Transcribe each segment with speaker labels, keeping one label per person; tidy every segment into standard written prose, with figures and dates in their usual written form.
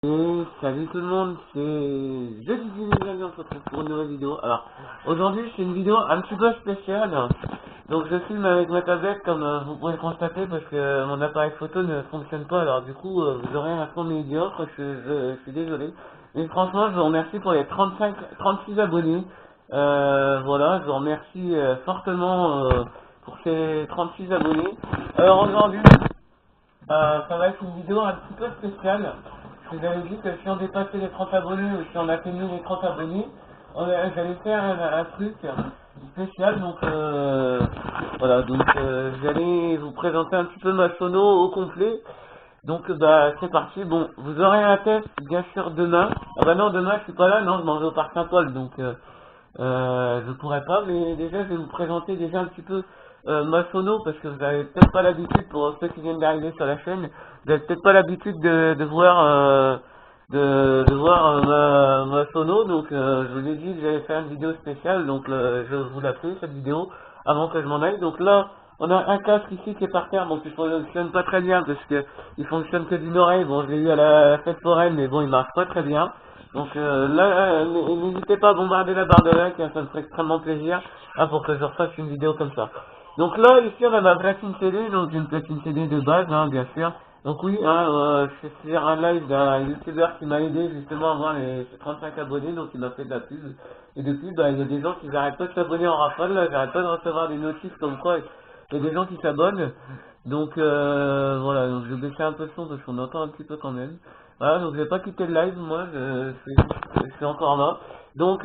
Speaker 1: Et salut tout le monde, c'est Jeudi Bienvenue, on se retrouve pour une nouvelle vidéo. Alors, aujourd'hui c'est une vidéo un petit peu spéciale. Donc je filme avec ma tablette comme vous pouvez le constater parce que mon appareil photo ne fonctionne pas. Alors du coup vous aurez un son médiocre, je suis désolé. Mais franchement je vous remercie pour les 36 abonnés. Voilà, je vous remercie fortement pour ces 36 abonnés. Alors aujourd'hui ça va être une vidéo un petit peu spéciale. Je vous avais dit que si on dépassait les 30 abonnés ou si on atteignait les 30 abonnés, j'allais faire un truc spécial. Donc voilà, donc j'allais vous présenter un petit peu ma sono au complet. Donc bah c'est parti. Bon, vous aurez un test bien sûr demain. Ah bah non, demain je suis pas là, non, je m'en vais au parc Saint-Paul, donc je pourrais pas, mais déjà je vais vous présenter déjà un petit peu ma sono parce que vous avez peut-être pas l'habitude, pour ceux qui viennent d'arriver sur la chaîne, vous avez peut-être pas l'habitude de voir ma sono. Donc je vous ai dit que j'allais faire une vidéo spéciale, donc je vous la fais cette vidéo avant que je m'en aille. Donc là on a un casque ici qui est par terre, donc il fonctionne pas très bien parce que il fonctionne que d'une oreille. Bon, je l'ai eu à la fête foraine, mais bon, il marche pas très bien. Donc là, n'hésitez pas à bombarder la barre de like, hein, ça me ferait extrêmement plaisir pour que je refasse une vidéo comme ça. Donc là, ici, on a ma platine CD, donc une platine CD de base, hein, bien sûr. Donc oui, je fais faire un live d'un youtubeur qui m'a aidé justement à avoir les 35 abonnés, donc il m'a fait de la pub. Et depuis, bah, il y a des gens qui n'arrêtent pas de s'abonner en rafale, là, j'arrête pas de recevoir des notifs comme quoi il y a des gens qui s'abonnent. Donc voilà, donc je vais baisser un peu le son parce qu'on entend un petit peu quand même. Voilà, donc je vais pas quitter le live, moi, je suis encore là. Donc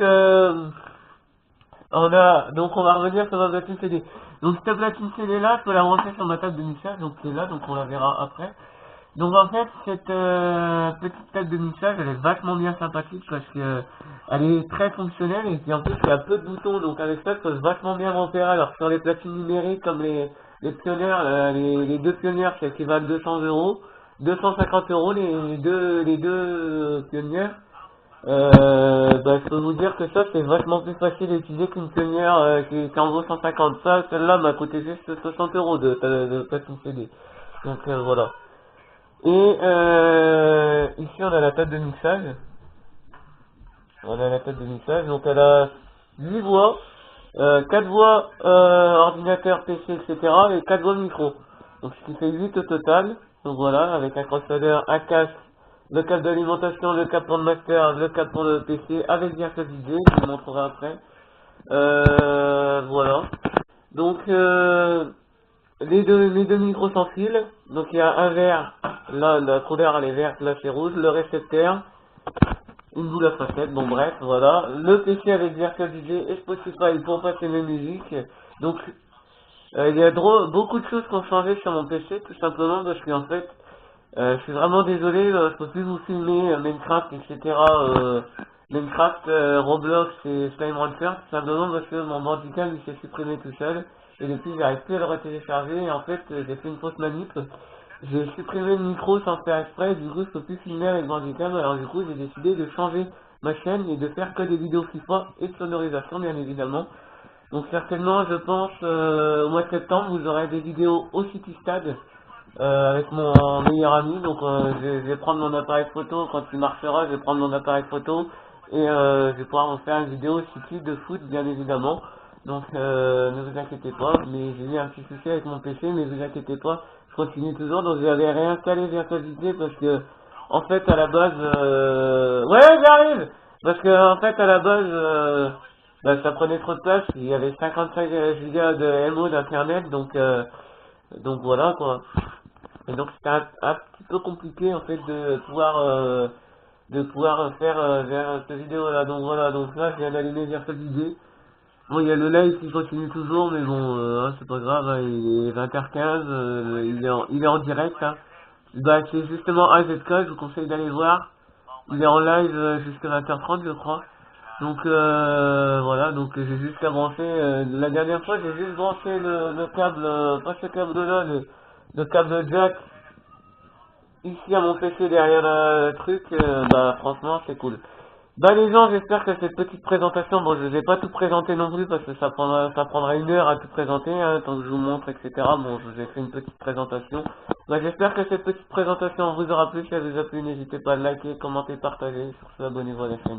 Speaker 1: donc on va revenir sur ma platine CD. Donc cette platine CD là, je peux la monter sur ma table de mixage, donc c'est là, donc on la verra après. Donc en fait, cette petite table de mixage, elle est vachement bien sympathique parce que elle est très fonctionnelle et puis en plus il y a peu de boutons, donc avec ça, je peux vachement bien repérer. Alors sur les platines numériques comme les pionnières, les deux pionnières, c'est qui valent 200 euros, 250 euros les deux pionnières. Bah, je peux vous dire que ça c'est vachement plus facile à utiliser qu'une pionnière qui en vaut 150. Ça, celle-là m'a coûté juste 60 euros de platine CD. Donc voilà. Et ici on a la table de mixage. On a la table de mixage. Donc elle a 8 voix, 4 voix ordinateur, PC, etc. et 4 voix micro. Donc ce qui fait 8 au total. Donc voilà, avec un crossover, un casque, le câble d'alimentation, le câble pour le master, le câble pour le PC, avec Virtual DJ, je vous montrerai après. Voilà. Donc les deux micros sans fil. Donc il y a un vert, là la couleur elle est verte, là c'est rouge, le récepteur, une boule à facettes, bon bref, voilà. Le PC avec Virtual DJ et Spotify pour passer mes musiques. Donc il y a beaucoup de choses qui ont changé sur mon PC, tout simplement parce qu'en fait, je suis vraiment désolé, je peux plus vous filmer Minecraft, etc. Minecraft, Roblox et Slime Rancher, tout simplement parce que mon bandicam il s'est supprimé tout seul. Et depuis j'arrive plus à le retélécharger et en fait j'ai fait une fausse manip. J'ai supprimé le micro sans faire exprès, du coup je peux plus filmer avec bandicam, alors du coup j'ai décidé de changer ma chaîne et de faire que des vidéos FIFA et de sonorisation bien évidemment. Donc certainement, je pense, au mois de septembre, vous aurez des vidéos au City Stade avec mon meilleur ami. Donc je vais prendre mon appareil photo, quand il marchera, je vais prendre mon appareil photo et je vais pouvoir vous faire une vidéo au City de foot, bien évidemment. Donc ne vous inquiétez pas, mais j'ai eu un petit souci avec mon PC, mais ne vous inquiétez pas, je continue toujours. Donc j'avais réinstallé Virtualité parce que, en fait, à la base, ouais, j'arrive! Parce que, en fait, à la base, bah, ça prenait trop de place, il y avait 55 gigas de MO d'internet, donc voilà quoi. Et donc c'était un petit peu compliqué en fait de pouvoir faire vers cette vidéo là. Donc voilà, donc là je viens d'allumer vers cette idée. Bon, il y a le live qui continue toujours, mais bon, c'est pas grave, hein, il est 20h15, il est en direct. Hein. Bah, c'est justement AZK, je vous conseille d'aller voir. Il est en live jusqu'à 20h30, je crois. Donc voilà, donc j'ai juste à brancher. La dernière fois, j'ai juste branché le câble, pas ce câble là, le câble jack ici à mon PC derrière le truc. Bah franchement, c'est cool. Bah les gens, j'espère que cette petite présentation, bon je vais pas tout présenter non plus parce que ça prendra 1 heure à tout présenter, hein, tant que je vous montre, etc. Bon, je vous ai fait une petite présentation. Bah, j'espère que cette petite présentation vous aura plu. Si elle vous a plu, n'hésitez pas à liker, commenter, partager. Sur ce, abonnez-vous à la chaîne.